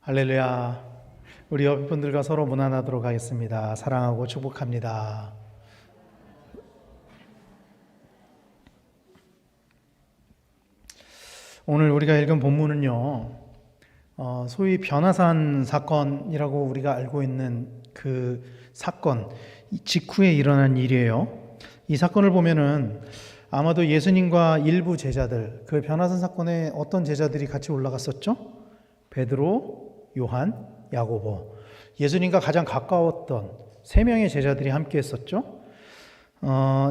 할렐루야. 우리 옆 분들과 서로 문안하도록 하겠습니다. 사랑하고 축복합니다. 오늘 우리가 읽은 본문은요, 소위 변화산 사건이라고 우리가 알고 있는 그 사건 직후에 일어난 일이에요. 이 사건을 보면은 아마도 예수님과 일부 제자들, 그 변화산 사건에 어떤 제자들이 같이 올라갔었죠? 베드로, 요한, 야고보. 예수님과 가장 가까웠던 세 명의 제자들이 함께 했었죠.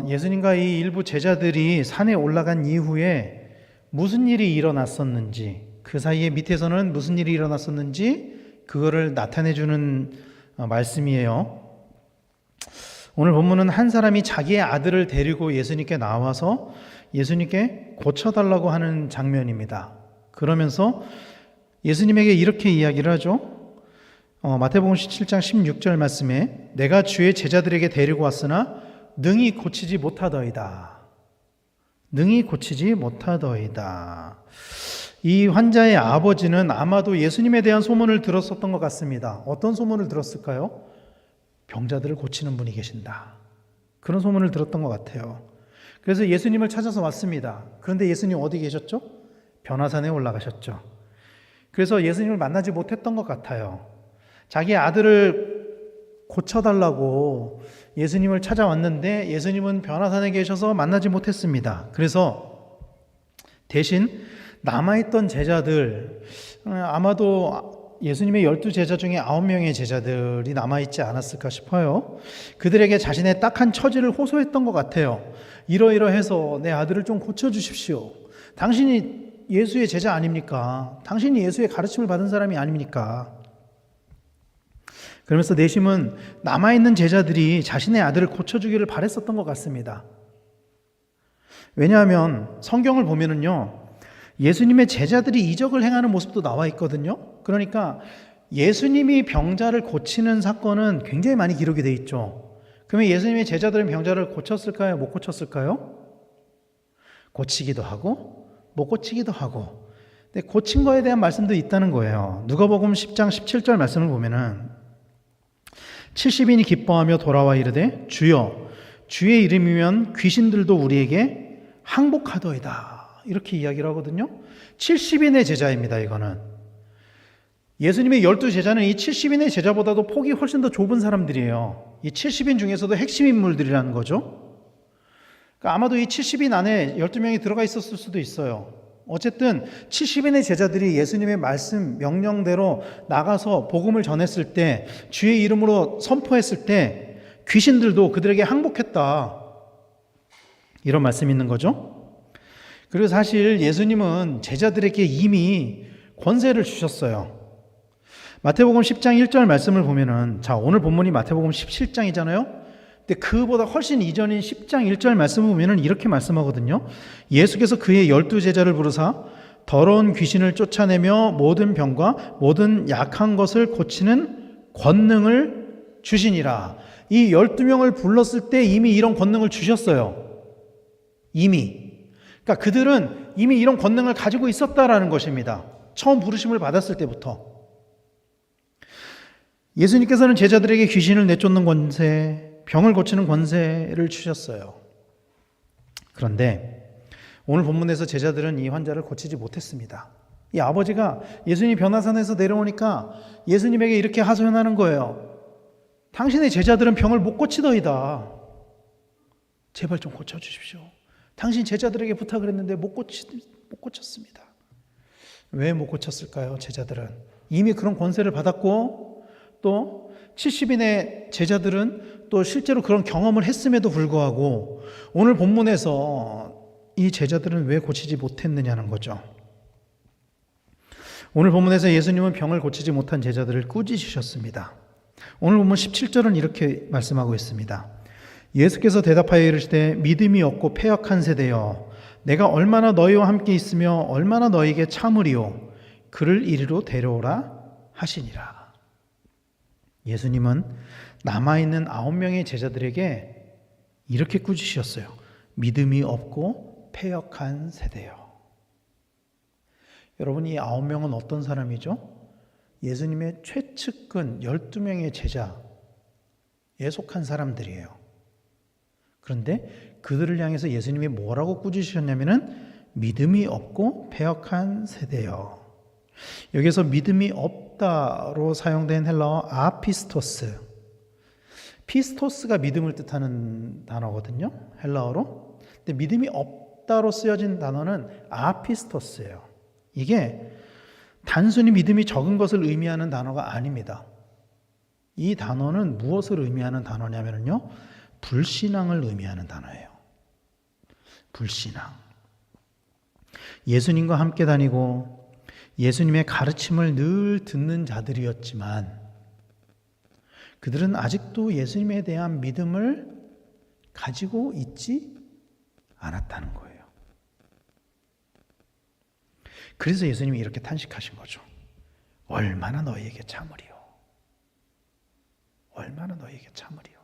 예수님과 이 일부 제자들이 산에 올라간 이후에 무슨 일이 일어났었는지, 그 사이에 밑에서는 무슨 일이 일어났었는지 그거를 나타내 주는 말씀이에요. 오늘 본문은 한 사람이 자기의 아들을 데리고 예수님께 나와서 예수님께 고쳐달라고 하는 장면입니다. 그러면서 예수님에게 이렇게 이야기를 하죠. 마태복음 17장 16절 말씀에 내가 주의 제자들에게 데리고 왔으나 능히 고치지 못하더이다. 능히 고치지 못하더이다. 이 환자의 아버지는 아마도 예수님에 대한 소문을 들었었던 것 같습니다. 어떤 소문을 들었을까요? 병자들을 고치는 분이 계신다. 그런 소문을 들었던 것 같아요. 그래서 예수님을 찾아서 왔습니다. 그런데 예수님 어디 계셨죠? 변화산에 올라가셨죠. 그래서 예수님을 만나지 못했던 것 같아요. 자기 아들을 고쳐달라고 예수님을 찾아왔는데 예수님은 변화산에 계셔서 만나지 못했습니다. 그래서 대신 남아있던 제자들, 아마도 예수님의 12제자 중에 9명의 제자들이 남아있지 않았을까 싶어요. 그들에게 자신의 딱한 처지를 호소했던 것 같아요. 이러이러해서 내 아들을 좀 고쳐주십시오. 당신이 예수의 제자 아닙니까? 당신이 예수의 가르침을 받은 사람이 아닙니까? 그러면서 내심은 남아있는 제자들이 자신의 아들을 고쳐주기를 바랬었던 것 같습니다. 왜냐하면 성경을 보면은요, 예수님의 제자들이 이적을 행하는 모습도 나와 있거든요. 그러니까 예수님이 병자를 고치는 사건은 굉장히 많이 기록이 되어 있죠. 그러면 예수님의 제자들은 병자를 고쳤을까요? 못 고쳤을까요? 고치기도 하고 못 고치기도 하고. 근데 고친 거에 대한 말씀도 있다는 거예요. 누가복음 10장 17절 말씀을 보면은 70인이 기뻐하며 돌아와 이르되 주여 주의 이름이면 귀신들도 우리에게 항복하더이다. 이렇게 이야기를 하거든요. 70인의 제자입니다. 이거는 예수님의 12제자는 이 70인의 제자보다도 폭이 훨씬 더 좁은 사람들이에요. 이 70인 중에서도 핵심 인물들이라는 거죠. 그러니까 아마도 이 70인 안에 12명이 들어가 있었을 수도 있어요. 어쨌든 70인의 제자들이 예수님의 말씀 명령대로 나가서 복음을 전했을 때, 주의 이름으로 선포했을 때 귀신들도 그들에게 항복했다. 이런 말씀이 있는 거죠. 그리고 사실 예수님은 제자들에게 이미 권세를 주셨어요. 마태복음 10장 1절 말씀을 보면은, 자, 오늘 본문이 마태복음 17장이잖아요. 근데 그보다 훨씬 이전인 10장 1절 말씀을 보면은 이렇게 말씀하거든요. 예수께서 그의 12제자를 부르사 더러운 귀신을 쫓아내며 모든 병과 모든 약한 것을 고치는 권능을 주시니라. 이 12명을 불렀을 때 이미 이런 권능을 주셨어요. 이미. 그러니까 그들은 이미 이런 권능을 가지고 있었다라는 것입니다. 처음 부르심을 받았을 때부터. 예수님께서는 제자들에게 귀신을 내쫓는 권세, 병을 고치는 권세를 주셨어요. 그런데 오늘 본문에서 제자들은 이 환자를 고치지 못했습니다. 이 아버지가 예수님이 변화산에서 내려오니까 예수님에게 이렇게 하소연하는 거예요. 당신의 제자들은 병을 못 고치더이다. 제발 좀 고쳐주십시오. 당신 제자들에게 부탁을 했는데 못 고쳤습니다. 왜 못 고쳤을까요? 제자들은 이미 그런 권세를 받았고 또 70인의 제자들은 또 실제로 그런 경험을 했음에도 불구하고 오늘 본문에서 이 제자들은 왜 고치지 못했느냐는 거죠. 오늘 본문에서 예수님은 병을 고치지 못한 제자들을 꾸짖으셨습니다. 오늘 본문 17절은 이렇게 말씀하고 있습니다. 예수께서 대답하여 이르시되 믿음이 없고 패역한 세대여 내가 얼마나 너희와 함께 있으며 얼마나 너희에게 참으리요 그를 이리로 데려오라 하시니라. 예수님은 남아있는 9명의 제자들에게 이렇게 꾸짖으셨어요. 믿음이 없고 패역한 세대요. 여러분, 이 9명은 어떤 사람이죠? 예수님의 최측근 12명의 제자에 속한 사람들이에요. 그런데 그들을 향해서 예수님이 뭐라고 꾸짖으셨냐면은 믿음이 없고 패역한 세대요. 여기서 믿음이 없다로 사용된 헬라어 아피스토스. 피스토스가 믿음을 뜻하는 단어거든요. 헬라어로. 근데 믿음이 없다로 쓰여진 단어는 아피스토스예요. 이게 단순히 믿음이 적은 것을 의미하는 단어가 아닙니다. 이 단어는 무엇을 의미하는 단어냐면요. 불신앙을 의미하는 단어예요. 불신앙. 예수님과 함께 다니고 예수님의 가르침을 늘 듣는 자들이었지만 그들은 아직도 예수님에 대한 믿음을 가지고 있지 않았다는 거예요. 그래서 예수님이 이렇게 탄식하신 거죠. 얼마나 너희에게 참으리요. 얼마나 너희에게 참으리요.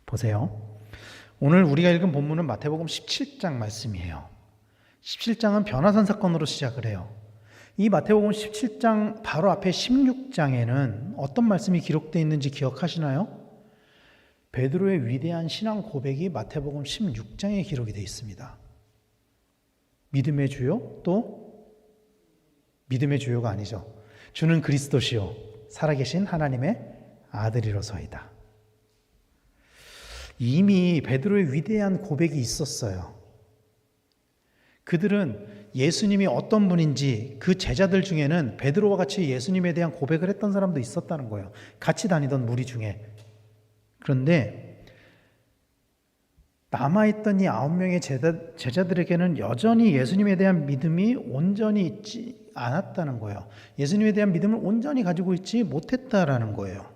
보세요. 오늘 우리가 읽은 본문은 마태복음 17장 말씀이에요. 17장은 변화산 사건으로 시작을 해요. 이 마태복음 17장 바로 앞에 16장에는 어떤 말씀이 기록되어 있는지 기억하시나요? 베드로의 위대한 신앙 고백이 마태복음 16장에 기록이 되어 있습니다. 믿음의 주요, 또 믿음의 주요가 아니죠. 주는 그리스도시요 살아계신 하나님의 아들이로소이다. 이미 베드로의 위대한 고백이 있었어요. 그들은 예수님이 어떤 분인지 그 제자들 중에는 베드로와 같이 예수님에 대한 고백을 했던 사람도 있었다는 거예요. 같이 다니던 무리 중에. 그런데 남아있던 이 9명의 제자들에게는 여전히 예수님에 대한 믿음이 온전히 있지 않았다는 거예요. 예수님에 대한 믿음을 온전히 가지고 있지 못했다라는 거예요.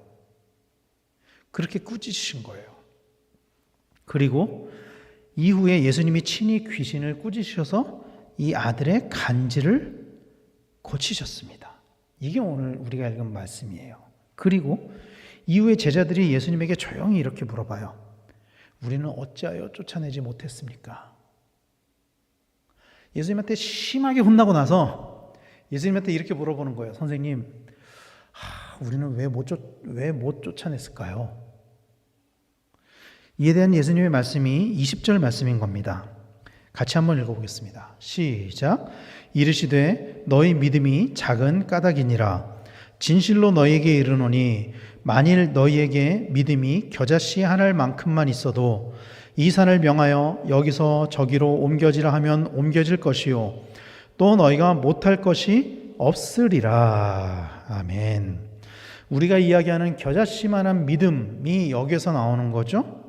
그렇게 꾸짖으신 거예요. 그리고 이후에 예수님이 친히 귀신을 꾸짖으셔서 이 아들의 간질을 고치셨습니다. 이게 오늘 우리가 읽은 말씀이에요. 그리고 이후에 제자들이 예수님에게 조용히 이렇게 물어봐요. 우리는 어찌하여 쫓아내지 못했습니까? 예수님한테 심하게 혼나고 나서 예수님한테 이렇게 물어보는 거예요. 선생님, 우리는 왜 못 쫓아냈을까요? 이에 대한 예수님의 말씀이 20절 말씀인 겁니다. 같이 한번 읽어보겠습니다. 시작. 이르시되 너희 믿음이 작은 까닭이니라. 진실로 너희에게 이르노니 만일 너희에게 믿음이 겨자씨 한 알만큼만 있어도 이 산을 명하여 여기서 저기로 옮겨지라 하면 옮겨질 것이요 또 너희가 못할 것이 없으리라. 아멘. 우리가 이야기하는 겨자씨만한 믿음이 여기서 나오는 거죠.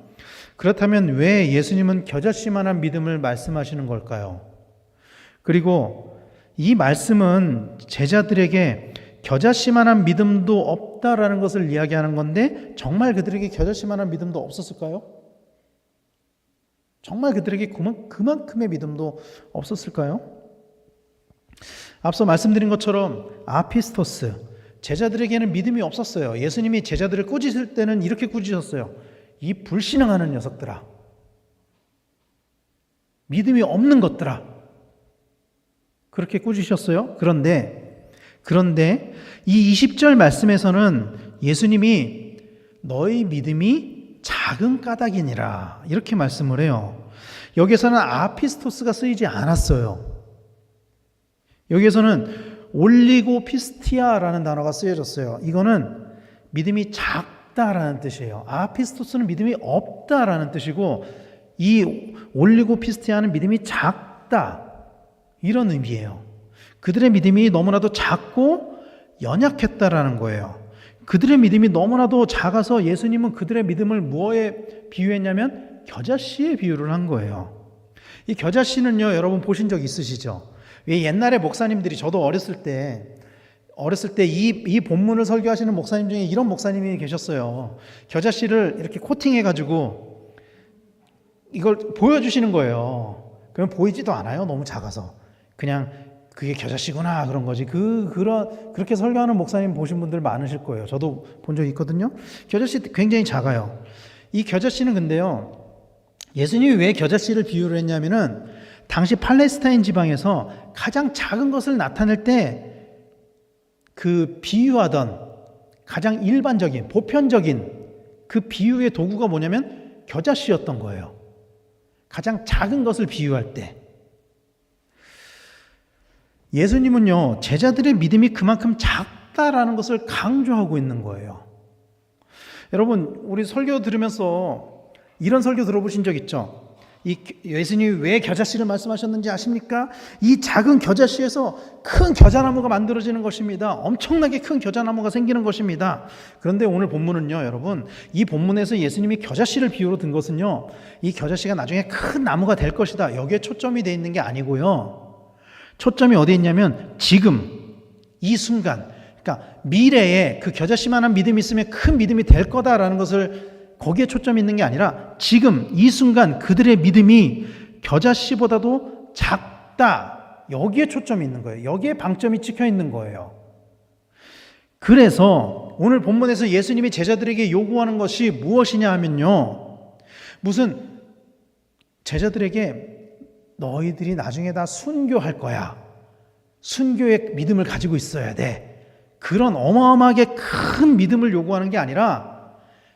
그렇다면 왜 예수님은 겨자씨만한 믿음을 말씀하시는 걸까요? 그리고 이 말씀은 제자들에게 겨자씨만한 믿음도 없다라는 것을 이야기하는 건데 정말 그들에게 겨자씨만한 믿음도 없었을까요? 정말 그들에게 그만큼의 믿음도 없었을까요? 앞서 말씀드린 것처럼 아피스토스, 제자들에게는 믿음이 없었어요. 예수님이 제자들을 꾸짖을 때는 이렇게 꾸짖었어요. 이 불신앙하는 녀석들아, 믿음이 없는 것들아, 그렇게 꾸짖으셨어요. 그런데 이 20절 말씀에서는 예수님이 너희 믿음이 작은 까닭이니라 이렇게 말씀을 해요. 여기서는 아피스토스가 쓰이지 않았어요. 여기에서는 올리고피스티아라는 단어가 쓰여졌어요. 이거는 믿음이 작다라는 뜻이에요. 아피스토스는 믿음이 없다라는 뜻이고 이 올리고피스티아는 믿음이 작다 이런 의미예요. 그들의 믿음이 너무나도 작고 연약했다라는 거예요. 그들의 믿음이 너무나도 작아서 예수님은 그들의 믿음을 무엇에 비유했냐면 겨자씨에 비유를 한 거예요. 이 겨자씨는요, 여러분 보신 적 있으시죠? 왜 옛날에 목사님들이, 저도 어렸을 때 이 본문을 설교하시는 목사님 중에 이런 목사님이 계셨어요. 겨자씨를 이렇게 코팅해가지고 이걸 보여주시는 거예요. 그러면 보이지도 않아요. 너무 작아서. 그냥 그게 겨자씨구나 그런 거지. 그렇게 설교하는 목사님 보신 분들 많으실 거예요. 저도 본 적이 있거든요. 겨자씨 굉장히 작아요. 이 겨자씨는 근데요, 예수님이 왜 겨자씨를 비유를 했냐면은 당시 팔레스타인 지방에서 가장 작은 것을 나타낼 때 그 비유하던 가장 일반적인 보편적인 그 비유의 도구가 뭐냐면 겨자씨였던 거예요. 가장 작은 것을 비유할 때 예수님은요, 제자들의 믿음이 그만큼 작다라는 것을 강조하고 있는 거예요. 여러분, 우리 설교 들으면서 이런 설교 들어보신 적 있죠? 예수님이 왜 겨자씨를 말씀하셨는지 아십니까? 이 작은 겨자씨에서 큰 겨자나무가 만들어지는 것입니다. 엄청나게 큰 겨자나무가 생기는 것입니다. 그런데 오늘 본문은요, 여러분, 이 본문에서 예수님이 겨자씨를 비유로 든 것은요, 이 겨자씨가 나중에 큰 나무가 될 것이다, 여기에 초점이 되어 있는 게 아니고요. 초점이 어디에 있냐면 지금 이 순간, 그러니까 미래에 그 겨자씨만한 믿음이 있으면 큰 믿음이 될 거다라는 것을 거기에 초점이 있는 게 아니라 지금 이 순간 그들의 믿음이 겨자씨보다도 작다, 여기에 초점이 있는 거예요. 여기에 방점이 찍혀 있는 거예요. 그래서 오늘 본문에서 예수님이 제자들에게 요구하는 것이 무엇이냐 하면요, 무슨 제자들에게 너희들이 나중에 다 순교할 거야, 순교의 믿음을 가지고 있어야 돼, 그런 어마어마하게 큰 믿음을 요구하는 게 아니라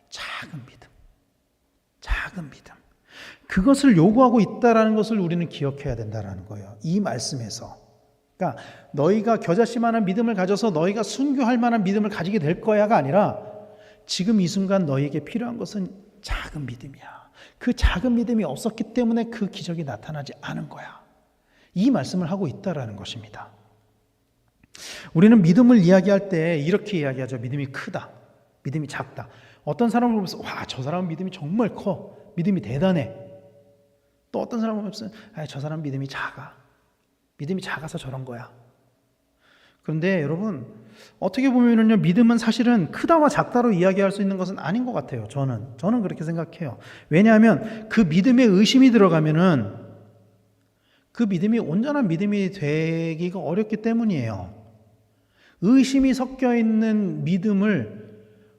작은 믿음, 그것을 요구하고 있다라는 것을 우리는 기억해야 된다라는 거예요. 이 말씀에서. 그러니까 너희가 겨자씨만한 믿음을 가져서 너희가 순교할 만한 믿음을 가지게 될 거야가 아니라 지금 이 순간 너희에게 필요한 것은 작은 믿음이야. 그 작은 믿음이 없었기 때문에 그 기적이 나타나지 않은 거야. 이 말씀을 하고 있다라는 것입니다. 우리는 믿음을 이야기할 때 이렇게 이야기하죠. 믿음이 크다, 믿음이 작다. 어떤 사람을 보면서 와, 저 사람은 믿음이 정말 커, 믿음이 대단해. 또 어떤 사람을 보면서 저 사람은 믿음이 작아, 믿음이 작아서 저런 거야. 그런데 여러분, 어떻게 보면은요, 믿음은 사실은 크다와 작다로 이야기할 수 있는 것은 아닌 것 같아요. 저는 그렇게 생각해요. 왜냐하면 그 믿음에 의심이 들어가면은 그 믿음이 온전한 믿음이 되기가 어렵기 때문이에요. 의심이 섞여 있는 믿음을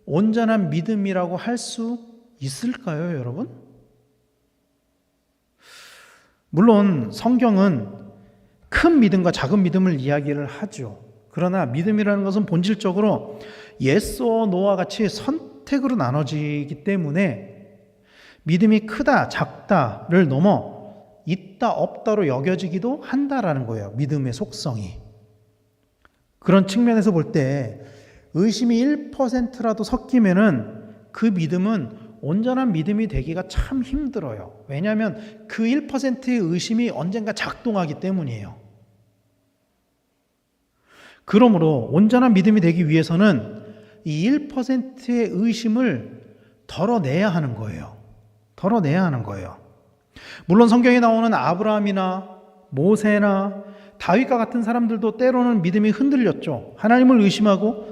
온전한 믿음이라고 할 수 있을까요, 여러분? 물론 성경은 큰 믿음과 작은 믿음을 이야기를 하죠. 그러나 믿음이라는 것은 본질적으로 예스와 노와 같이 선택으로 나눠지기 때문에 믿음이 크다, 작다를 넘어 있다, 없다로 여겨지기도 한다라는 거예요. 믿음의 속성이. 그런 측면에서 볼 때 의심이 1%라도 섞이면은 그 믿음은 온전한 믿음이 되기가 참 힘들어요. 왜냐하면 그 1%의 의심이 언젠가 작동하기 때문이에요. 그러므로 온전한 믿음이 되기 위해서는 이 1%의 의심을 덜어내야 하는 거예요. 덜어내야 하는 거예요. 물론 성경에 나오는 아브라함이나 모세나 다윗과 같은 사람들도 때로는 믿음이 흔들렸죠. 하나님을 의심하고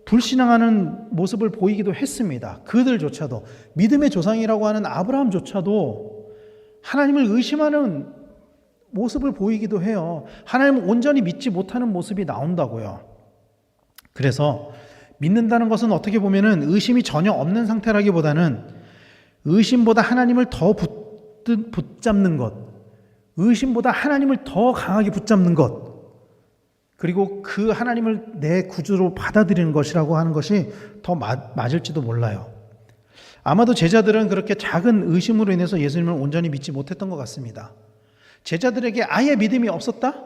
불신앙하는 모습을 보이기도 했습니다. 그들조차도, 믿음의 조상이라고 하는 아브라함조차도 하나님을 의심하는 모습을 보이기도 해요. 하나님을 온전히 믿지 못하는 모습이 나온다고요. 그래서 믿는다는 것은 어떻게 보면은 의심이 전혀 없는 상태라기보다는 의심보다 하나님을 더 붙잡는 것, 의심보다 하나님을 더 강하게 붙잡는 것, 그리고 그 하나님을 내 구주로 받아들이는 것이라고 하는 것이 더 맞을지도 몰라요. 아마도 제자들은 그렇게 작은 의심으로 인해서 예수님을 온전히 믿지 못했던 것 같습니다. 제자들에게 아예 믿음이 없었다?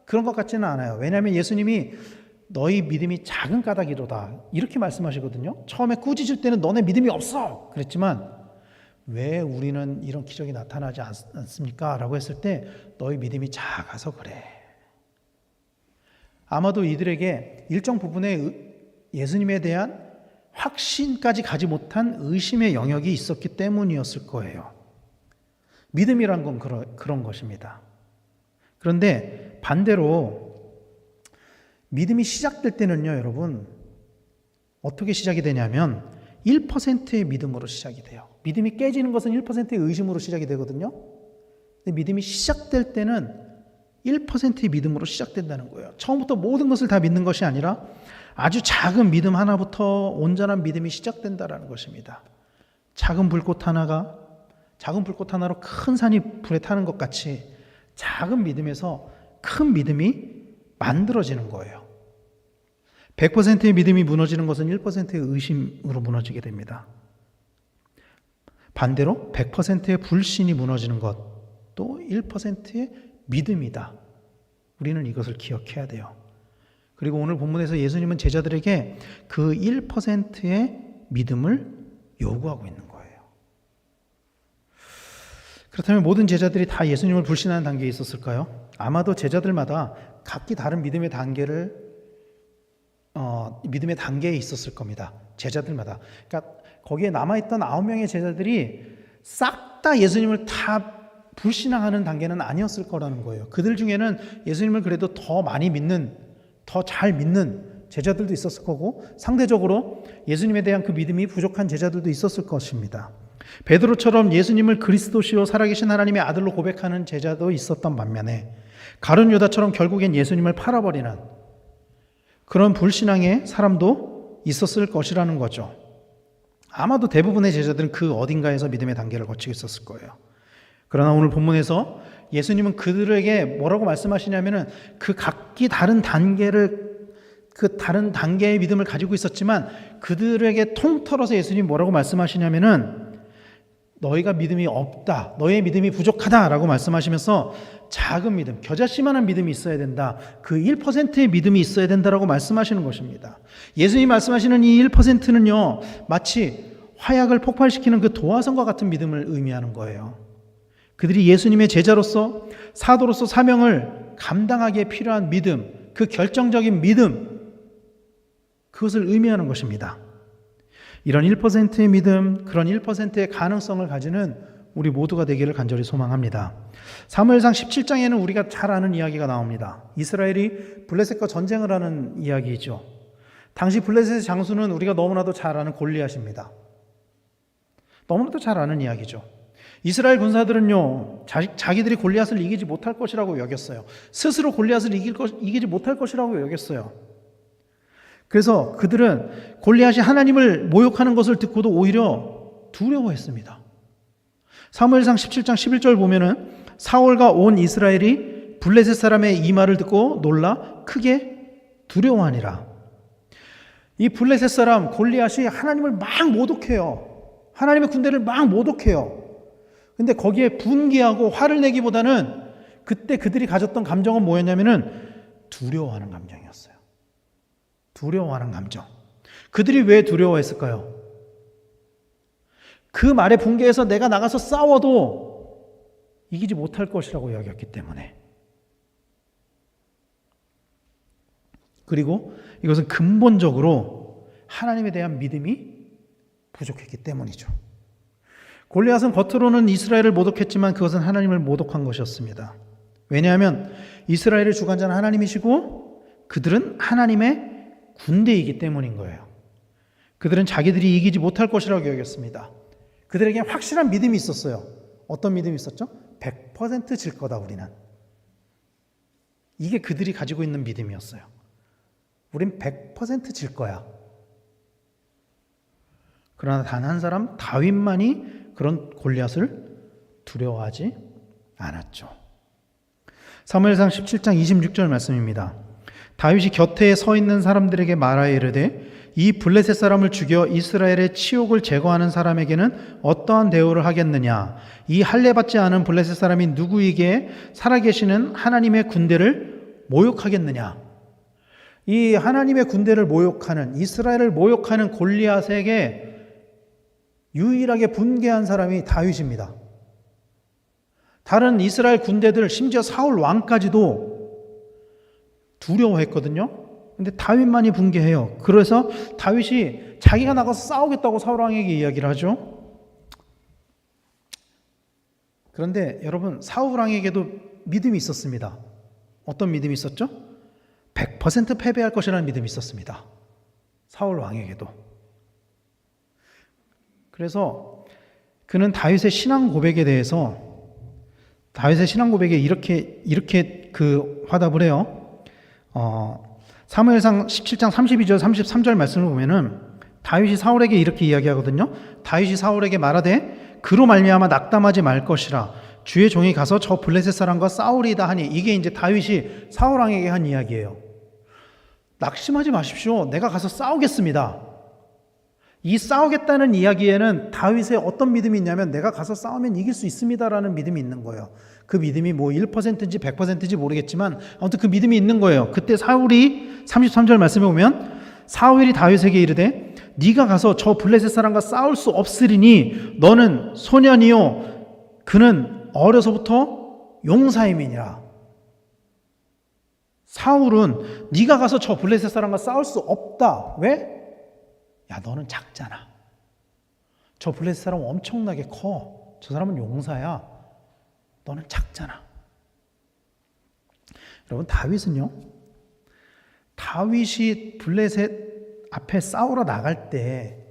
그런 것 같지는 않아요. 왜냐하면 예수님이 너희 믿음이 작은 까닭이로다, 이렇게 말씀하시거든요. 처음에 꾸짖을 때는 너네 믿음이 없어 그랬지만 왜 우리는 이런 기적이 나타나지 않습니까? 라고 했을 때 너희 믿음이 작아서 그래. 아마도 이들에게 일정 부분의 예수님에 대한 확신까지 가지 못한 의심의 영역이 있었기 때문이었을 거예요. 믿음이란 건 그런 것입니다. 그런데 반대로 믿음이 시작될 때는요, 여러분, 어떻게 시작이 되냐면 1%의 믿음으로 시작이 돼요. 믿음이 깨지는 것은 1%의 의심으로 시작이 되거든요. 근데 믿음이 시작될 때는 1%의 믿음으로 시작된다는 거예요. 처음부터 모든 것을 다 믿는 것이 아니라 아주 작은 믿음 하나부터 온전한 믿음이 시작된다는 것입니다. 작은 불꽃 하나로 큰 산이 불에 타는 것 같이 작은 믿음에서 큰 믿음이 만들어지는 거예요. 100%의 믿음이 무너지는 것은 1%의 의심으로 무너지게 됩니다. 반대로 100%의 불신이 무너지는 것도 1%의 믿음이다. 우리는 이것을 기억해야 돼요. 그리고 오늘 본문에서 예수님은 제자들에게 그 1%의 믿음을 요구하고 있는 거예요. 그렇다면 모든 제자들이 다 예수님을 불신하는 단계에 있었을까요? 아마도 제자들마다 각기 다른 믿음의 단계에 있었을 겁니다. 제자들마다. 그러니까 거기에 남아있던 9명의 제자들이 싹 다 예수님을 다 불신앙하는 단계는 아니었을 거라는 거예요. 그들 중에는 예수님을 그래도 더 많이 믿는, 더 잘 믿는 제자들도 있었을 거고, 상대적으로 예수님에 대한 그 믿음이 부족한 제자들도 있었을 것입니다. 베드로처럼 예수님을 그리스도시요 살아계신 하나님의 아들로 고백하는 제자도 있었던 반면에, 가룟 유다처럼 결국엔 예수님을 팔아버리는 그런 불신앙의 사람도 있었을 것이라는 거죠. 아마도 대부분의 제자들은 그 어딘가에서 믿음의 단계를 거치고 있었을 거예요. 그러나 오늘 본문에서 예수님은 그들에게 뭐라고 말씀하시냐면은 그 각기 다른 단계를, 그 다른 단계의 믿음을 가지고 있었지만 그들에게 통틀어서 예수님이 뭐라고 말씀하시냐면은 너희가 믿음이 없다, 너희의 믿음이 부족하다라고 말씀하시면서 작은 믿음, 겨자씨만한 믿음이 있어야 된다, 그 1%의 믿음이 있어야 된다라고 말씀하시는 것입니다. 예수님이 말씀하시는 이 1%는요 마치 화약을 폭발시키는 그 도화선과 같은 믿음을 의미하는 거예요. 그들이 예수님의 제자로서, 사도로서 사명을 감당하기에 필요한 믿음, 그 결정적인 믿음, 그것을 의미하는 것입니다. 이런 1%의 믿음, 그런 1%의 가능성을 가지는 우리 모두가 되기를 간절히 소망합니다. 사무엘상 17장에는 우리가 잘 아는 이야기가 나옵니다. 이스라엘이 블레셋과 전쟁을 하는 이야기이죠. 당시 블레셋의 장수는 우리가 너무나도 잘 아는 골리앗입니다. 너무나도 잘 아는 이야기죠. 이스라엘 군사들은요, 자기들이 골리앗을 이기지 못할 것이라고 여겼어요. 스스로 골리앗을 이기지 못할 것이라고 여겼어요. 그래서 그들은 골리앗이 하나님을 모욕하는 것을 듣고도 오히려 두려워했습니다. 사무엘상 17장 11절 보면은 사울과 온 이스라엘이 블레셋 사람의 이 말을 듣고 놀라 크게 두려워하니라. 이 블레셋 사람 골리앗이 하나님을 막 모독해요. 하나님의 군대를 막 모독해요. 근데 거기에 분개하고 화를 내기보다는 그때 그들이 가졌던 감정은 뭐였냐면은 두려워하는 감정이었어요. 두려워하는 감정. 그들이 왜 두려워했을까요? 그 말에 분개해서 내가 나가서 싸워도 이기지 못할 것이라고 여겼기 때문에. 그리고 이것은 근본적으로 하나님에 대한 믿음이 부족했기 때문이죠. 골리앗은 겉으로는 이스라엘을 모독했지만 그것은 하나님을 모독한 것이었습니다. 왜냐하면 이스라엘의 주관자는 하나님이시고 그들은 하나님의 군대이기 때문인 거예요. 그들은 자기들이 이기지 못할 것이라고 여겼습니다. 그들에게 확실한 믿음이 있었어요. 어떤 믿음이 있었죠? 100% 질 거다 우리는. 이게 그들이 가지고 있는 믿음이었어요. 우린 100% 질 거야. 그러나 단 한 사람 다윗만이 그런 골리앗을 두려워하지 않았죠. 사무엘상 17장 26절 말씀입니다. 다윗이 곁에 서 있는 사람들에게 말하여 이르되 이 블레셋 사람을 죽여 이스라엘의 치욕을 제거하는 사람에게는 어떠한 대우를 하겠느냐? 이 할례받지 않은 블레셋 사람이 누구에게 살아계시는 하나님의 군대를 모욕하겠느냐? 이 하나님의 군대를 모욕하는, 이스라엘을 모욕하는 골리앗에게 유일하게 분개한 사람이 다윗입니다. 다른 이스라엘 군대들, 심지어 사울 왕까지도 두려워했거든요. 근데 다윗만이 분개해요. 그래서 다윗이 자기가 나가서 싸우겠다고 사울 왕에게 이야기를 하죠. 그런데 여러분, 사울 왕에게도 믿음이 있었습니다. 어떤 믿음이 있었죠? 100% 패배할 것이라는 믿음이 있었습니다. 사울 왕에게도. 그래서 그는 다윗의 신앙 고백에 대해서, 다윗의 신앙 고백에 이렇게 화답을 해요. 사무엘상 17장 32절 33절 말씀을 보면은 다윗이 사울에게 이렇게 이야기하거든요. 다윗이 사울에게 말하되 그로 말미암아 낙담하지 말 것이라 주의 종이 가서 저 블레셋 사람과 싸우리이다 하니, 이게 이제 다윗이 사울 왕에게 한 이야기예요. 낙심하지 마십시오. 내가 가서 싸우겠습니다. 이 싸우겠다는 이야기에는 다윗의 어떤 믿음이 있냐면 내가 가서 싸우면 이길 수 있습니다라는 믿음이 있는 거예요. 그 믿음이 뭐 1%인지 100%인지 모르겠지만 아무튼 그 믿음이 있는 거예요. 그때 사울이 33절 말씀에 보면 사울이 다윗에게 이르되 네가 가서 저 블레셋 사람과 싸울 수 없으리니 너는 소년이요 그는 어려서부터 용사임이니라. 사울은 네가 가서 저 블레셋 사람과 싸울 수 없다. 왜? 야, 너는 작잖아. 저 블레셋 사람 엄청나게 커. 저 사람은 용사야. 너는 작잖아. 여러분, 다윗은요, 다윗이 블레셋 앞에 싸우러 나갈 때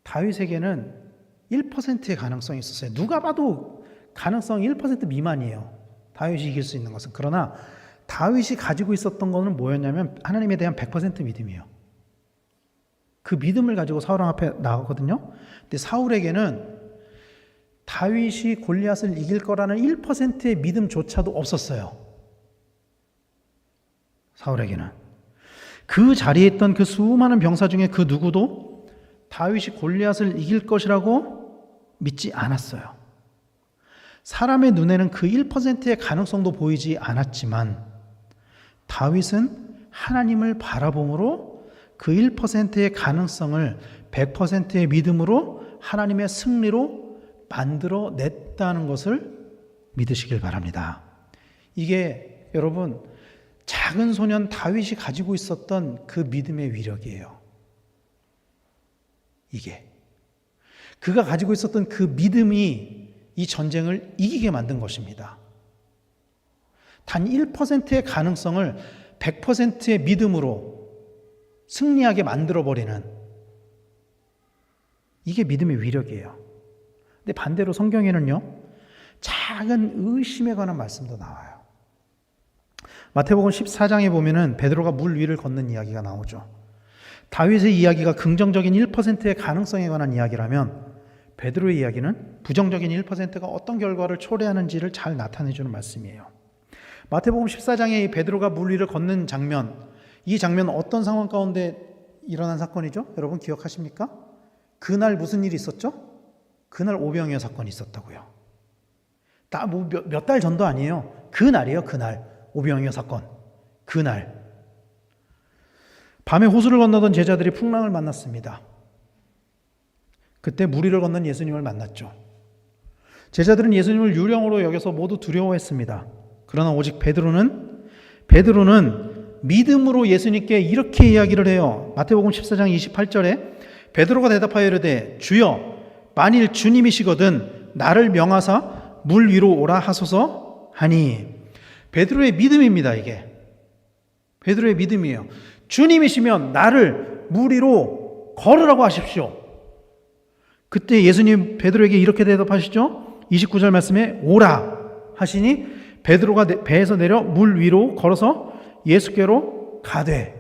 다윗에게는 1%의 가능성이 있었어요. 누가 봐도 가능성이 1% 미만이에요. 다윗이 이길 수 있는 것은. 그러나 다윗이 가지고 있었던 것은 뭐였냐면 하나님에 대한 100% 믿음이에요. 그 믿음을 가지고 사울 앞에 나가거든요. 근데 사울에게는 다윗이 골리앗을 이길 거라는 1%의 믿음조차도 없었어요. 사울에게는. 그 자리에 있던 그 수많은 병사 중에 그 누구도 다윗이 골리앗을 이길 것이라고 믿지 않았어요. 사람의 눈에는 그 1%의 가능성도 보이지 않았지만 다윗은 하나님을 바라봄으로 그 1%의 가능성을 100%의 믿음으로 하나님의 승리로 만들어냈다는 것을 믿으시길 바랍니다. 이게 여러분 작은 소년 다윗이 가지고 있었던 그 믿음의 위력이에요. 이게 그가 가지고 있었던 그 믿음이 이 전쟁을 이기게 만든 것입니다. 단 1%의 가능성을 100%의 믿음으로 승리하게 만들어버리는 이게 믿음의 위력이에요. 근데 반대로 성경에는요, 작은 의심에 관한 말씀도 나와요. 마태복음 14장에 보면은 베드로가 물 위를 걷는 이야기가 나오죠. 다윗의 이야기가 긍정적인 1%의 가능성에 관한 이야기라면 베드로의 이야기는 부정적인 1%가 어떤 결과를 초래하는지를 잘 나타내주는 말씀이에요. 마태복음 14장에 이 베드로가 물 위를 걷는 장면, 이 장면은 어떤 상황 가운데 일어난 사건이죠? 여러분 기억하십니까? 그날 무슨 일이 있었죠? 그날 오병이어 사건이 있었다고요. 몇 달 전도 아니에요. 그날이에요. 그날 오병이어 사건. 그날 밤에 호수를 건너던 제자들이 풍랑을 만났습니다. 그때 물 위를 걷는 예수님을 만났죠. 제자들은 예수님을 유령으로 여겨서 모두 두려워했습니다. 그러나 오직 베드로는 믿음으로 예수님께 이렇게 이야기를 해요. 마태복음 14장 28절에 베드로가 대답하여 이르되 주여 만일 주님이시거든 나를 명하사 물 위로 오라 하소서 하니. 베드로의 믿음입니다. 이게 베드로의 믿음이에요. 주님이시면 나를 물 위로 걸으라고 하십시오. 그때 예수님 베드로에게 이렇게 대답하시죠. 29절 말씀에 오라 하시니 베드로가 배에서 내려 물 위로 걸어서 예수께로 가되.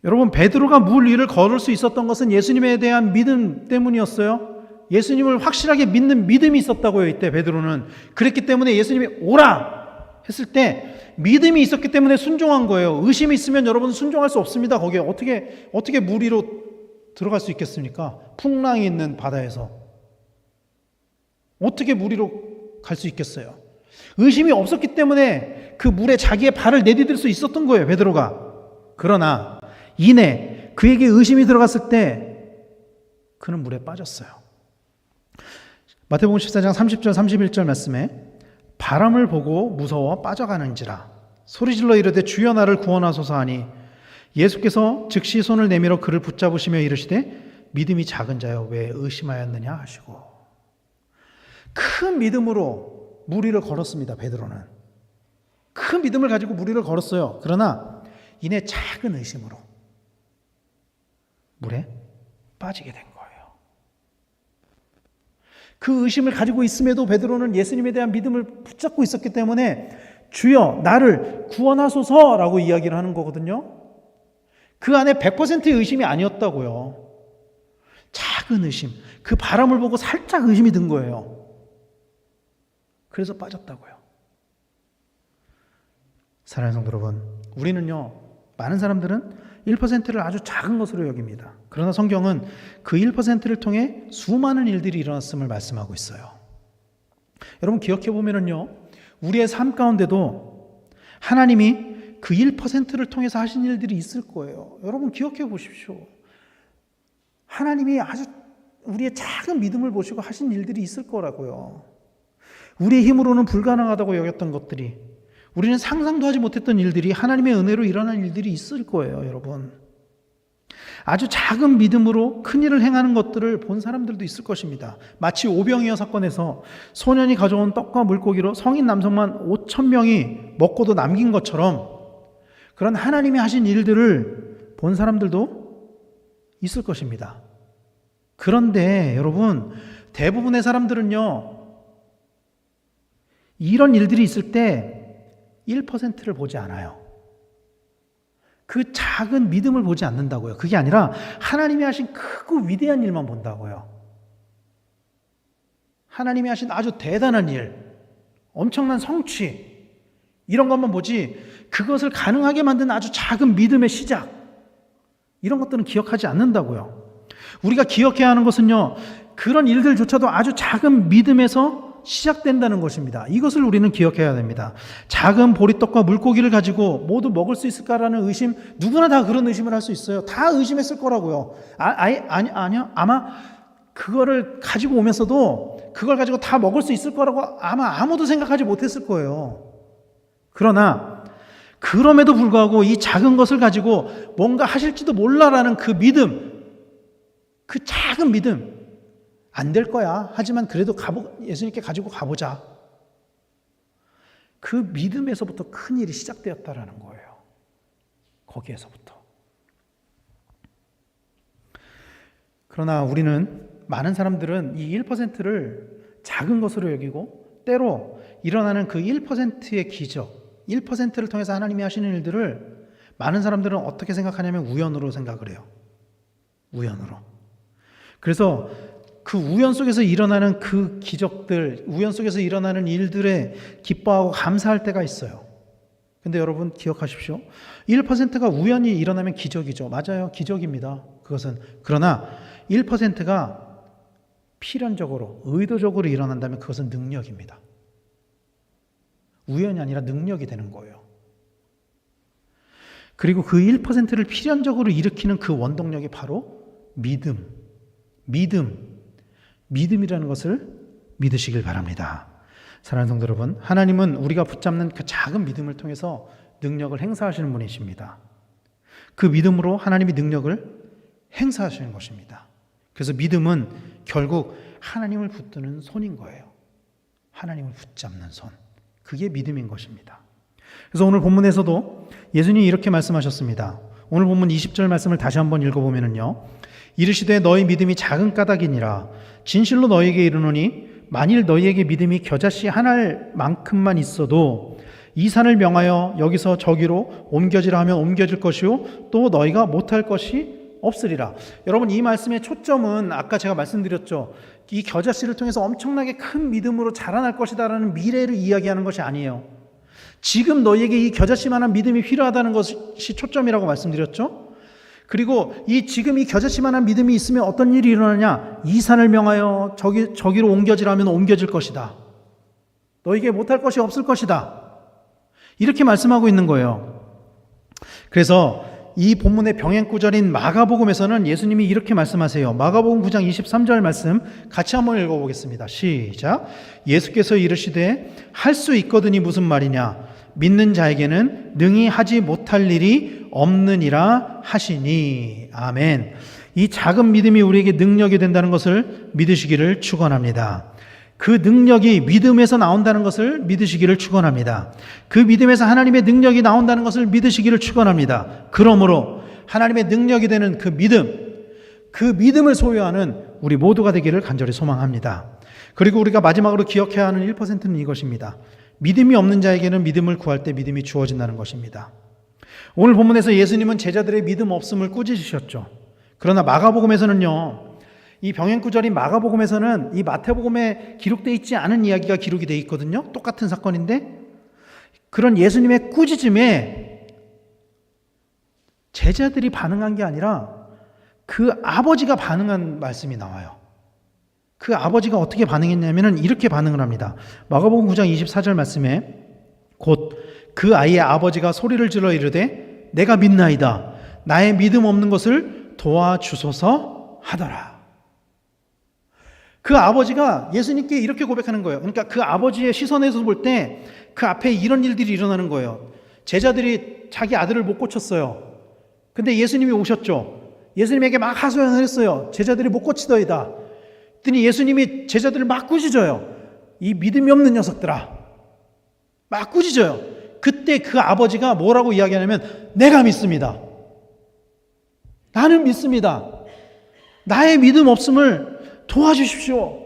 여러분 베드로가 물 위를 걸을 수 있었던 것은 예수님에 대한 믿음 때문이었어요. 예수님을 확실하게 믿는 믿음이 있었다고요. 이때 베드로는. 그랬기 때문에 예수님이 오라 했을 때 믿음이 있었기 때문에 순종한 거예요. 의심이 있으면 여러분 순종할 수 없습니다. 거기에 어떻게 물 위로 들어갈 수 있겠습니까? 풍랑이 있는 바다에서 어떻게 물 위로 갈 수 있겠어요? 의심이 없었기 때문에 그 물에 자기의 발을 내디딜 수 있었던 거예요. 베드로가. 그러나 이내 그에게 의심이 들어갔을 때 그는 물에 빠졌어요. 마태복음 14장 30절 31절 말씀에 바람을 보고 무서워 빠져가는지라 소리질러 이르되 주여 나를 구원하소서 하니 예수께서 즉시 손을 내밀어 그를 붙잡으시며 이르시되 믿음이 작은 자여 왜 의심하였느냐 하시고. 큰 믿음으로 물 위를 걸었습니다. 베드로는 큰 믿음을 가지고 물 위를 걸었어요. 그러나 이내 작은 의심으로 물에 빠지게 된 거예요. 그 의심을 가지고 있음에도 베드로는 예수님에 대한 믿음을 붙잡고 있었기 때문에 주여 나를 구원하소서라고 이야기를 하는 거거든요. 그 안에 100%의 의심이 아니었다고요. 작은 의심, 그 바람을 보고 살짝 의심이 든 거예요. 그래서 빠졌다고요. 사랑하는 성도 여러분, 우리는요 많은 사람들은 1%를 아주 작은 것으로 여깁니다. 그러나 성경은 그 1%를 통해 수많은 일들이 일어났음을 말씀하고 있어요. 여러분 기억해 보면은요, 우리의 삶 가운데도 하나님이 그 1%를 통해서 하신 일들이 있을 거예요. 여러분 기억해 보십시오. 하나님이 아주 우리의 작은 믿음을 보시고 하신 일들이 있을 거라고요. 우리의 힘으로는 불가능하다고 여겼던 것들이, 우리는 상상도 하지 못했던 일들이 하나님의 은혜로 일어난 일들이 있을 거예요, 여러분. 아주 작은 믿음으로 큰 일을 행하는 것들을 본 사람들도 있을 것입니다. 마치 오병이어 사건에서 소년이 가져온 떡과 물고기로 성인 남성만 5,000명이 먹고도 남긴 것처럼 그런 하나님이 하신 일들을 본 사람들도 있을 것입니다. 그런데 여러분, 대부분의 사람들은요, 이런 일들이 있을 때 1%를 보지 않아요. 그 작은 믿음을 보지 않는다고요. 그게 아니라 하나님이 하신 크고 위대한 일만 본다고요. 하나님이 하신 아주 대단한 일, 엄청난 성취, 이런 것만 보지 그것을 가능하게 만든 아주 작은 믿음의 시작, 이런 것들은 기억하지 않는다고요. 우리가 기억해야 하는 것은요, 그런 일들조차도 아주 작은 믿음에서 시작된다는 것입니다. 이것을 우리는 기억해야 됩니다. 작은 보리떡과 물고기를 가지고 모두 먹을 수 있을까라는 의심, 누구나 다 그런 의심을 할 수 있어요. 다 의심했을 거라고요. 아니요. 아마 그거를 가지고 오면서도 그걸 가지고 다 먹을 수 있을 거라고 아마 아무도 생각하지 못했을 거예요. 그러나 그럼에도 불구하고 이 작은 것을 가지고 뭔가 하실지도 몰라라는 그 믿음, 그 작은 믿음, 안 될 거야. 하지만 그래도 예수님께 가지고 가보자. 그 믿음에서부터 큰 일이 시작되었다라는 거예요. 거기에서부터. 그러나 우리는, 많은 사람들은 이 1%를 작은 것으로 여기고 때로 일어나는 그 1%의 기적, 1%를 통해서 하나님이 하시는 일들을 많은 사람들은 어떻게 생각하냐면 우연으로 생각을 해요. 우연으로. 그래서 그 우연 속에서 일어나는 그 기적들, 우연 속에서 일어나는 일들에 기뻐하고 감사할 때가 있어요. 근데 여러분 기억하십시오. 1%가 우연히 일어나면 기적이죠. 맞아요. 기적입니다. 그것은. 그러나 1%가 필연적으로, 의도적으로 일어난다면 그것은 능력입니다. 우연이 아니라 능력이 되는 거예요. 그리고 그 1%를 필연적으로 일으키는 그 원동력이 바로 믿음이라는 것을 믿으시길 바랍니다. 사랑하는 성도 여러분, 하나님은 우리가 붙잡는 그 작은 믿음을 통해서 능력을 행사하시는 분이십니다. 그 믿음으로 하나님이 능력을 행사하시는 것입니다. 그래서 믿음은 결국 하나님을 붙드는 손인 거예요. 하나님을 붙잡는 손. 그게 믿음인 것입니다. 그래서 오늘 본문에서도 예수님이 이렇게 말씀하셨습니다. 오늘 본문 20절 말씀을 다시 한번 읽어보면요, 이르시되 너희 믿음이 작은 까닭이니라. 진실로 너희에게 이르노니 만일 너희에게 믿음이 겨자씨 한 알만큼만 있어도 이 산을 명하여 여기서 저기로 옮겨지라 하면 옮겨질 것이요 또 너희가 못할 것이 없으리라. 여러분, 이 말씀의 초점은 아까 제가 말씀드렸죠. 이 겨자씨를 통해서 엄청나게 큰 믿음으로 자라날 것이다라는 미래를 이야기하는 것이 아니에요. 지금 너희에게 이 겨자씨만한 믿음이 필요하다는 것이 초점이라고 말씀드렸죠. 그리고 지금 이 겨자씨만한 믿음이 있으면 어떤 일이 일어나냐? 이 산을 명하여 저기로 옮겨지라면 옮겨질 것이다. 너에게 못할 것이 없을 것이다. 이렇게 말씀하고 있는 거예요. 그래서 이 본문의 병행구절인 마가복음에서는 예수님이 이렇게 말씀하세요. 마가복음 9장 23절 말씀 같이 한번 읽어보겠습니다. 시작. 예수께서 이르시되 할 수 있거든이 무슨 말이냐? 믿는 자에게는 능히 하지 못할 일이 없느니라 하시니. 아멘. 이 작은 믿음이 우리에게 능력이 된다는 것을 믿으시기를 축원합니다. 그 능력이 믿음에서 나온다는 것을 믿으시기를 축원합니다. 그 믿음에서 하나님의 능력이 나온다는 것을 믿으시기를 축원합니다. 그러므로 하나님의 능력이 되는 그 믿음을 소유하는 우리 모두가 되기를 간절히 소망합니다. 그리고 우리가 마지막으로 기억해야 하는 1%는 이것입니다. 믿음이 없는 자에게는 믿음을 구할 때 믿음이 주어진다는 것입니다. 오늘 본문에서 예수님은 제자들의 믿음 없음을 꾸짖으셨죠. 그러나 마가복음에서는요, 이 병행구절인 마가복음에서는 이 마태복음에 기록되어 있지 않은 이야기가 기록이 되어 있거든요. 똑같은 사건인데 그런 예수님의 꾸짖음에 제자들이 반응한 게 아니라 그 아버지가 반응한 말씀이 나와요. 그 아버지가 어떻게 반응했냐면 이렇게 반응을 합니다. 마가복음 9장 24절 말씀에 곧 그 아이의 아버지가 소리를 질러 이르되 내가 믿나이다. 나의 믿음 없는 것을 도와주소서 하더라. 그 아버지가 예수님께 이렇게 고백하는 거예요. 그러니까 그 아버지의 시선에서 볼 때 그 앞에 이런 일들이 일어나는 거예요. 제자들이 자기 아들을 못 고쳤어요. 근데 예수님이 오셨죠. 예수님에게 막 하소연을 했어요. 제자들이 못 고치더이다. 그랬더니 예수님이 제자들을 막 꾸짖어요. 이 믿음이 없는 녀석들아. 막 꾸짖어요. 그때 그 아버지가 뭐라고 이야기하냐면 내가 믿습니다. 나는 믿습니다. 나의 믿음 없음을 도와주십시오.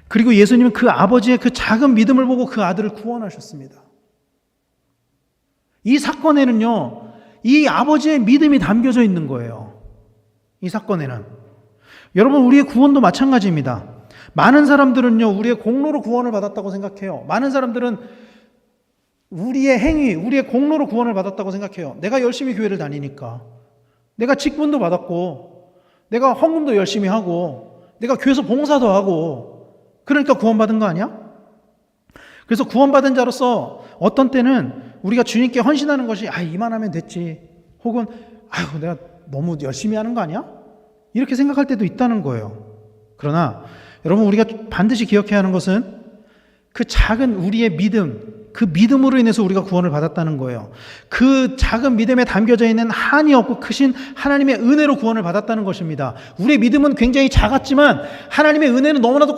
그리고 예수님은 그 아버지의 그 작은 믿음을 보고 그 아들을 구원하셨습니다. 이 사건에는요, 이 아버지의 믿음이 담겨져 있는 거예요. 이 사건에는. 여러분, 우리의 구원도 마찬가지입니다. 많은 사람들은요, 우리의 공로로 구원을 받았다고 생각해요. 많은 사람들은 우리의 행위, 우리의 공로로 구원을 받았다고 생각해요. 내가 열심히 교회를 다니니까. 내가 직분도 받았고, 내가 헌금도 열심히 하고, 내가 교회에서 봉사도 하고, 그러니까 구원받은 거 아니야? 그래서 구원받은 자로서 어떤 때는 우리가 주님께 헌신하는 것이 이만하면 됐지. 혹은 내가 너무 열심히 하는 거 아니야? 이렇게 생각할 때도 있다는 거예요. 그러나 여러분, 우리가 반드시 기억해야 하는 것은 그 작은 우리의 믿음, 그 믿음으로 인해서 우리가 구원을 받았다는 거예요. 그 작은 믿음에 담겨져 있는 한이 없고 크신 하나님의 은혜로 구원을 받았다는 것입니다. 우리의 믿음은 굉장히 작았지만 하나님의 은혜는 너무나도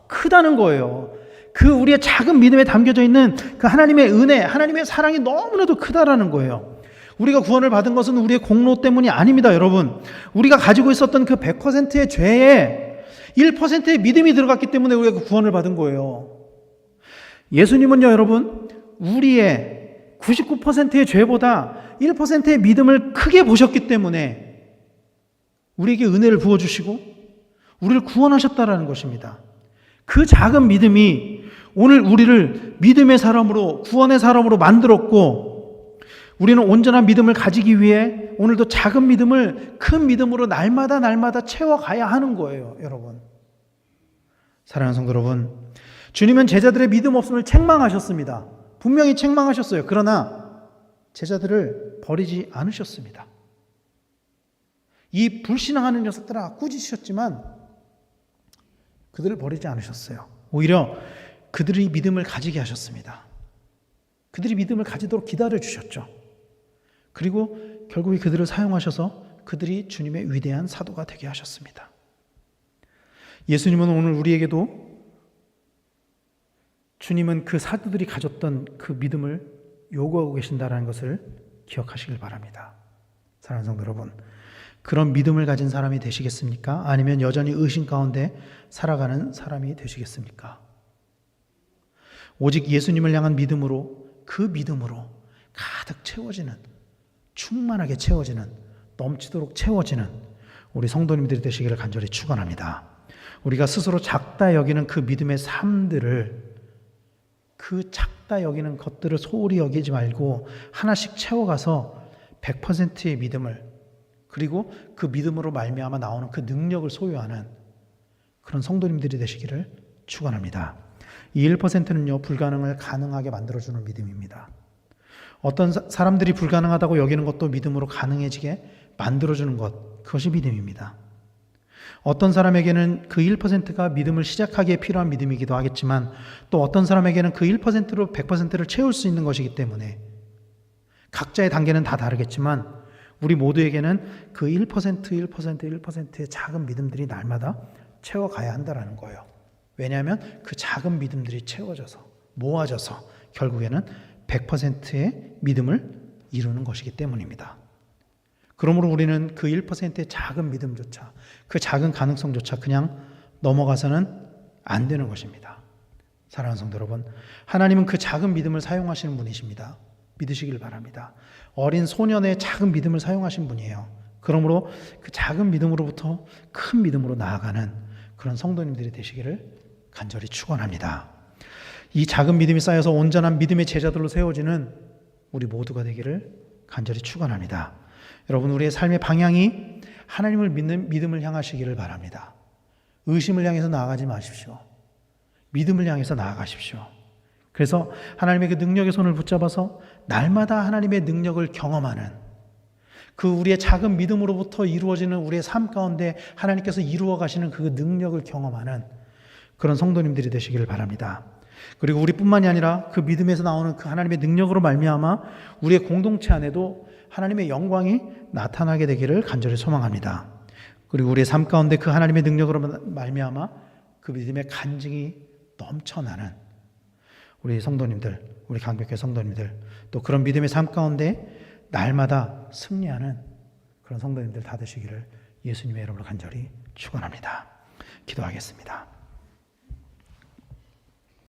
크다는 거예요. 그 우리의 작은 믿음에 담겨져 있는 그 하나님의 은혜, 하나님의 사랑이 너무나도 크다라는 거예요. 우리가 구원을 받은 것은 우리의 공로 때문이 아닙니다, 여러분. 우리가 가지고 있었던 그 100%의 죄에 1%의 믿음이 들어갔기 때문에 우리가 구원을 받은 거예요. 예수님은요, 여러분, 우리의 99%의 죄보다 1%의 믿음을 크게 보셨기 때문에 우리에게 은혜를 부어주시고 우리를 구원하셨다라는 것입니다. 그 작은 믿음이 오늘 우리를 믿음의 사람으로, 구원의 사람으로 만들었고, 우리는 온전한 믿음을 가지기 위해 오늘도 작은 믿음을 큰 믿음으로 날마다 채워가야 하는 거예요, 여러분. 사랑하는 성도 여러분, 주님은 제자들의 믿음 없음을 책망하셨습니다. 분명히 책망하셨어요. 그러나 제자들을 버리지 않으셨습니다. 이 불신앙하는 녀석들아 꾸짖으셨지만 그들을 버리지 않으셨어요. 오히려 그들이 믿음을 가지게 하셨습니다. 그들이 믿음을 가지도록 기다려 주셨죠. 그리고 결국에 그들을 사용하셔서 그들이 주님의 위대한 사도가 되게 하셨습니다. 예수님은 오늘 우리에게도 주님은 그 사도들이 가졌던 그 믿음을 요구하고 계신다는 것을 기억하시길 바랍니다. 사랑하는 성도 여러분, 그런 믿음을 가진 사람이 되시겠습니까? 아니면 여전히 의심 가운데 살아가는 사람이 되시겠습니까? 오직 예수님을 향한 믿음으로, 그 믿음으로 가득 채워지는, 충만하게 채워지는, 넘치도록 채워지는 우리 성도님들이 되시기를 간절히 축원합니다. 우리가 스스로 작다 여기는 그 믿음의 삶들을, 그 작다 여기는 것들을 소홀히 여기지 말고 하나씩 채워가서 100%의 믿음을, 그리고 그 믿음으로 말미암아 나오는 그 능력을 소유하는 그런 성도님들이 되시기를 축원합니다. 이 1%는요, 불가능을 가능하게 만들어주는 믿음입니다. 어떤 사람들이 불가능하다고 여기는 것도 믿음으로 가능해지게 만들어주는 것, 그것이 믿음입니다. 어떤 사람에게는 그 1%가 믿음을 시작하기에 필요한 믿음이기도 하겠지만, 또 어떤 사람에게는 그 1%로 100%를 채울 수 있는 것이기 때문에 각자의 단계는 다 다르겠지만 우리 모두에게는 그 1%의 작은 믿음들이 날마다 채워가야 한다는 거예요. 왜냐하면 그 작은 믿음들이 채워져서, 모아져서 결국에는 100%의 믿음을 이루는 것이기 때문입니다. 그러므로 우리는 그 1%의 작은 믿음조차, 그 작은 가능성조차 그냥 넘어가서는 안 되는 것입니다. 사랑하는 성도 여러분, 하나님은 그 작은 믿음을 사용하시는 분이십니다. 믿으시길 바랍니다. 어린 소년의 작은 믿음을 사용하신 분이에요. 그러므로 그 작은 믿음으로부터 큰 믿음으로 나아가는 그런 성도님들이 되시기를 간절히 축원합니다. 이 작은 믿음이 쌓여서 온전한 믿음의 제자들로 세워지는 우리 모두가 되기를 간절히 축원합니다. 여러분, 우리의 삶의 방향이 하나님을 믿는 믿음을 향하시기를 바랍니다. 의심을 향해서 나아가지 마십시오. 믿음을 향해서 나아가십시오. 그래서 하나님의 그 능력의 손을 붙잡아서 날마다 하나님의 능력을 경험하는, 그 우리의 작은 믿음으로부터 이루어지는 우리의 삶 가운데 하나님께서 이루어 가시는 그 능력을 경험하는 그런 성도님들이 되시기를 바랍니다. 그리고 우리뿐만이 아니라 그 믿음에서 나오는 그 하나님의 능력으로 말미암아 우리의 공동체 안에도 하나님의 영광이 나타나게 되기를 간절히 소망합니다. 그리고 우리의 삶 가운데 그 하나님의 능력으로 말미암아 그 믿음의 간증이 넘쳐나는 우리 성도님들, 우리 강백회 성도님들, 또 그런 믿음의 삶 가운데 날마다 승리하는 그런 성도님들 다 되시기를 예수님의 이름으로 간절히 축원합니다. 기도하겠습니다.